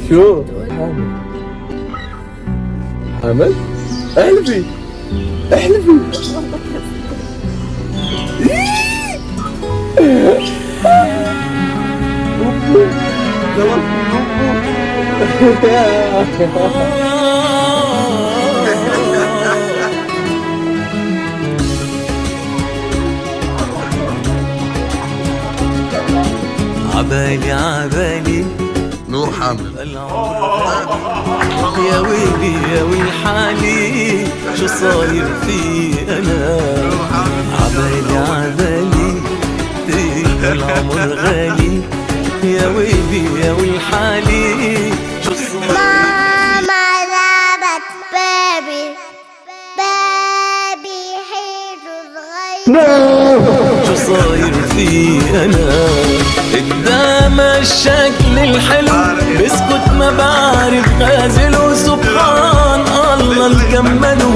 شو؟ حامل؟ احلفي احلفي. عبالي عبالي نور حامل. يا ويلي يا ويل حالي شو صاير في انا. عبالي عبالي فيك العمر غالي. يا ويلي يا ويل حالي شو صاير. ماما لعبت بيبي بيبي حلو صغير. شو صاير في انا قدام الشكل الحلو. بسكت ما بعرف غازل وسبحان الله الكملو.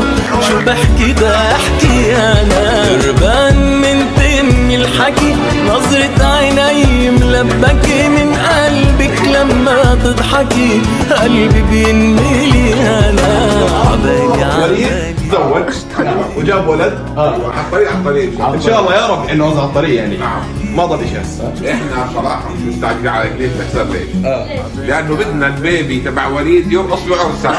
شو بحكي دا احكي انا قربان من تم الحكي. نظرة عيني ملبكة من قلبك لما تضحكي. قلبي بينملي انا. عبالي عبالي تزوج وجاب ولد على الطريق ان شاء الله يا رب انه على الطريق يعني. ما ضل شيء هسه. احنا صراحه مش مستعجلين على كلية تكسر ليش؟ لانه بدنا البيبي تبع وليد يرقص بعرسه.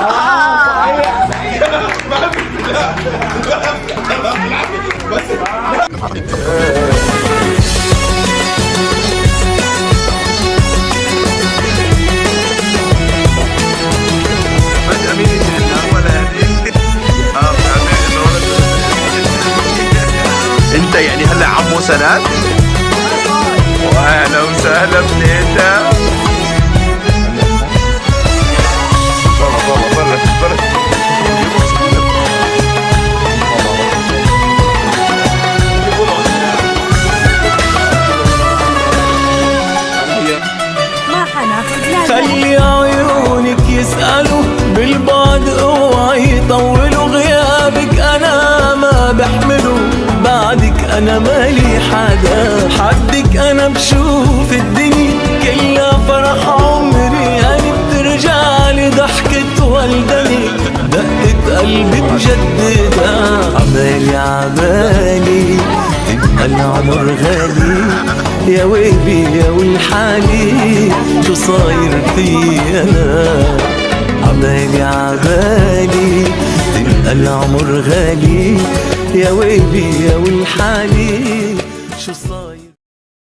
انت يعني هلا عمو سند. واهلا وسهلا بنيتا. خلي عيونك يسألوا بالبعد اوعي يطولوا. غيابك انا ما بحمله. بعدك انا مالي حدا. حدك انا بشوف الدنيا كلها فرح عمري. يعني بترجع لي ضحكة والدني. دقة قلبي مجددة. عبالي عبالي تبقى العمر غالي. يا ويلي يا ويل حالي شو صاير في انا. عبالي عبالي تبقى العمر غالي. يا ويلي يا ويل حالي شو صاير.